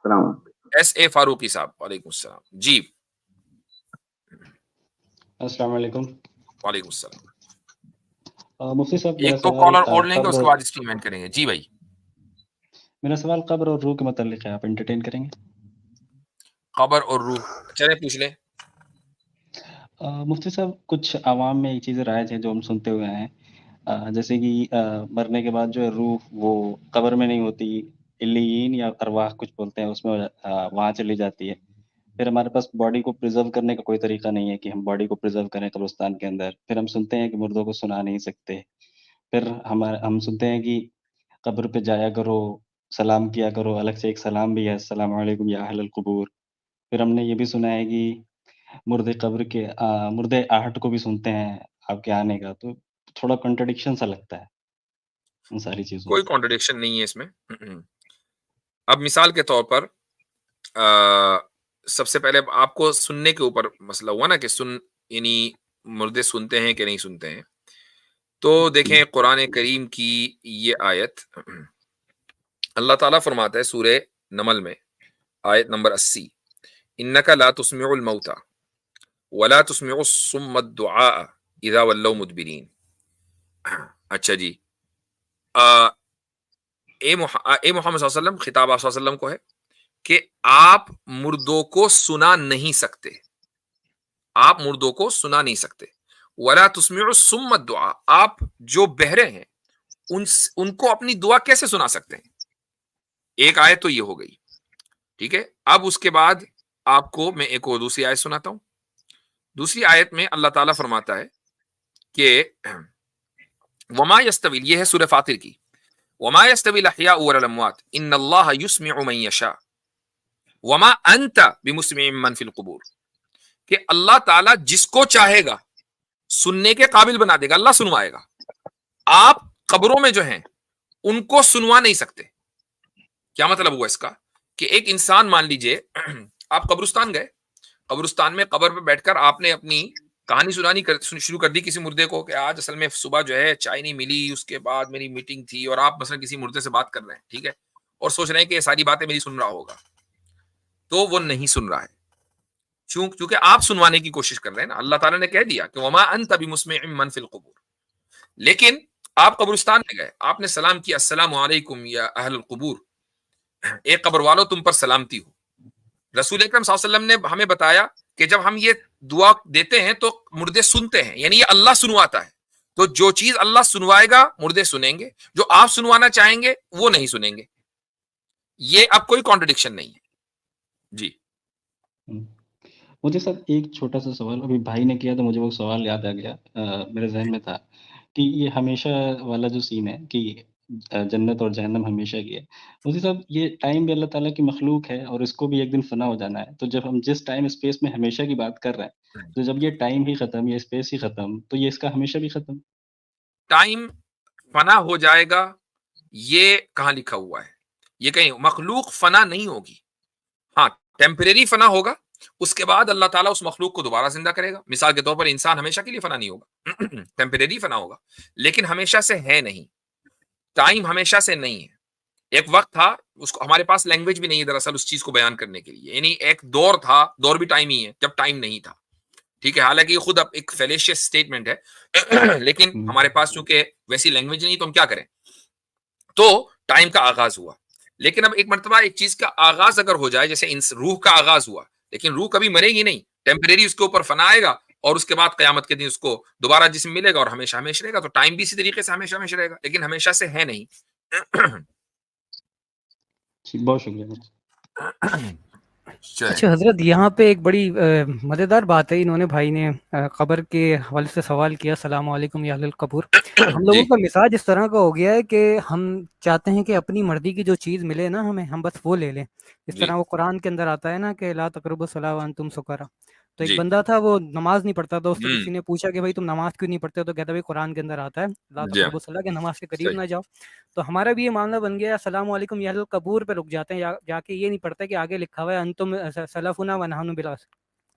السلام علیکم. S A Farooqui صاحب وعلیکم السلام. جی السلام علیکم. وعلیکم السلام. مفتی صاحب میرا ایک تو سوال کالر اور لیں گے، اس کے قبر بعد اسٹریم اینڈ کریں گے. جی بھائی میرا سوال قبر اور روح کے متعلق ہے، آپ انٹرٹین کریں گے؟ قبر اور روح، چلے پوچھ لیں. مفتی صاحب کچھ عوام میں یہ چیزیں رائج ہیں جو ہم سنتے ہوئے ہیں، جیسے کہ مرنے کے بعد جو ہے روح وہ قبر میں نہیں ہوتی، علیین یا ارواح کچھ بولتے ہیں، اس میں وہاں چلی جاتی ہے. پھر ہمارے پاس باڈی کو پرزرو کرنے کا کوئی طریقہ نہیں ہے کہ ہم باڈی کو پرزرو کریں قبرستان کے اندر. پھر ہم سنتے ہیں کہ مردوں کو سنا نہیں سکتے. پھر ہم سنتے ہیں کہ قبر پہ جایا کرو، سلام کیا کرو، الگ سے ایک سلام بھی ہے، السلام علیکم یا اہل القبور. پھر ہم نے یہ بھی سنا ہے کہ مردے قبر کے مردے آہٹ کو بھی سنتے ہیں آپ کے آنے کا. تو تھوڑا کنٹرڈکشن سا لگتا ہے ان ساری چیزوں کوئی میں. کانٹرڈکشن نہیں ہے اس میں. اب مثال کے طور پر سب سے پہلے آپ کو سننے کے اوپر مسئلہ ہوا نا کہ یعنی مردے سنتے ہیں کہ نہیں سنتے ہیں. تو دیکھیں قرآن کریم کی یہ آیت اللہ تعالیٰ فرماتا ہے سورہ نمل میں آیت نمبر 80، انک لا تسمع الموتى ولا تسمع الصم الدعاء اذا ولوا مدبرین. اچھا جی، اے محمد صلی اللہ علیہ وسلم، خطاب آپ صلی اللہ علیہ وسلم کو ہے کہ آپ مردوں کو سنا نہیں سکتے، آپ مردوں کو سنا نہیں سکتے. ولا تسمع الصم الدعاء، آپ جو بہرے ہیں ان کو اپنی دعا کیسے سنا سکتے ہیں؟ ایک آیت تو یہ ہو گئی، ٹھیک ہے. اب اس کے بعد آپ کو میں ایک اور دوسری آیت سناتا ہوں. دوسری آیت میں اللہ تعالیٰ فرماتا ہے کہ وما یستوی، یہ ہے سورہ فاطر کی، وما یستوی الاحیاء والاموات ان اللہ یسمع من یشاء وما انت بمسمع من فی القبور، کہ اللہ تعالیٰ جس کو چاہے گا سننے کے قابل بنا دے گا، اللہ سنوائے گا. آپ قبروں میں جو ہیں ان کو سنوا نہیں سکتے. کیا مطلب ہوا اس کا؟ کہ ایک انسان مان لیجئے آپ قبرستان گئے، قبرستان میں قبر پہ بیٹھ کر آپ نے اپنی کہانی سنانی شروع کر دی کسی مردے کو کہ آج اصل میں صبح جو ہے چائے نہیں ملی، اس کے بعد میری میٹنگ تھی، اور آپ مثلا کسی مردے سے بات کر رہے ہیں، ٹھیک ہے، اور سوچ رہے ہیں کہ یہ ساری باتیں میری سن رہا ہوگا. تو وہ نہیں سن رہا ہے، چونکہ آپ سنوانے کی کوشش کر رہے ہیں نا. اللہ تعالیٰ نے کہہ دیا کہ وما انت بمسمع من فی القبور. لیکن آپ قبرستان میں گئے، آپ نے سلام کیا، السلام علیکم یا اہل القبور، ایک قبر والوں تم پر سلامتی ہو. رسول اکرم صلی اللہ علیہ وسلم نے ہمیں بتایا کہ جب ہم یہ دعا دیتے ہیں تو مردے سنتے ہیں، یعنی یہ اللہ سنواتا ہے. تو جو چیز اللہ سنوائے گا مردے سنیں گے، جو آپ سنوانا چاہیں گے وہ نہیں سنیں گے. یہ اب کوئی کانٹرڈکشن نہیں ہے. جی مجھے سر ایک چھوٹا سا سوال ابھی بھائی نے کیا تو مجھے وہ سوال یاد آ گیا، میرے ذہن میں تھا کہ یہ ہمیشہ والا جو سین ہے کہ جنت اور جہنم ہمیشہ کی ہے. مجھے صاحب یہ ٹائم بھی اللہ تعالیٰ کی مخلوق ہے اور اس کو بھی ایک دن فنا ہو جانا ہے. تو جب ہم جس ٹائم اسپیس میں ہمیشہ کی بات کر رہے ہیں، تو جب یہ ٹائم ہی ختم، یہ اسپیس ہی ختم، تو یہ اس کا ہمیشہ بھی ختم. ٹائم فنا ہو جائے گا یہ کہاں لکھا ہوا ہے؟ یہ کہیں مخلوق فنا نہیں ہوگی، ہاں ٹیمپریری فنا ہوگا، اس کے بعد اللہ تعالیٰ اس مخلوق کو دوبارہ زندہ کرے گا. مثال کے طور پر انسان ہمیشہ کے لیے فنا نہیں ہوگا، ٹیمپریری فنا ہوگا، لیکن ہمیشہ سے ہے نہیں. ٹائم ہمیشہ سے نہیں ہے. ایک وقت تھا، اس کو ہمارے پاس لینگویج بھی نہیں ہے دراصل اس چیز کو بیان کرنے کے لیے، یعنی ایک دور تھا، دور بھی ٹائم ہی ہے جب ٹائم نہیں تھا، ٹھیک ہے. حالانکہ یہ خود اب ایک فیلیشیس اسٹیٹمنٹ ہے لیکن ہمارے پاس چونکہ ویسی لینگویج نہیں تو ہم کیا کریں. تو ٹائم کا آغاز ہوا، لیکن اب ایک مرتبہ ایک چیز کا آغاز اگر ہو جائے، جیسے روح کا آغاز ہوا، لیکن روح کبھی مرے گی نہیں، ٹیمپریری اس کے اوپر فنا آئے گا، اور اس کے بعد قیامت کے دن اس کو دوبارہ جسم ملے گا اور ہمیشہ ہمیشہ رہے گا. تو ٹائم بھی اسی طریقے سے ہمیشہ ہمیشہ رہے گا، لیکن ہمیشہ سے ہے نہیں. بہت شکریہ. اچھا حضرت، یہاں پہ ایک بڑی مزیدار بات ہے، انہوں نے بھائی نے قبر کے حوالے سے سوال کیا، السلام علیکم یا اہل القبور. ہم لوگوں کا مزاج اس طرح کا ہو گیا ہے کہ ہم چاہتے ہیں کہ اپنی مرضی کی جو چیز ملے نا ہمیں، ہم بس وہ لے لیں. اس طرح وہ قرآن کے اندر آتا ہے نا کہ لا تقربوا الصلاۃ وانتم سکارا. تو ایک بندہ تھا وہ نماز نہیں پڑھتا تھا، اس سے کسی نے پوچھا کہ بھائی تم نماز کیوں نہیں پڑھتے؟ تو کہتا بھائی قرآن کے اندر آتا ہے لا تقربوا الصلاۃ کہ نماز کے قریب نہ جاؤ. تو ہمارا بھی یہ معاملہ بن گیا، السلام علیکم یا اہل القبور پہ رک جاتے ہیں، جا کے یہ نہیں پڑھتے کہ آگے لکھا ہوا ہے انتم سلفنا ونحن بالاخر،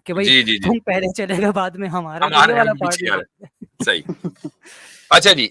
کہ بھائی تم پہلے چلے گا بعد میں ہمارا. یہ والا پارٹ. صحیح. اچھا جی.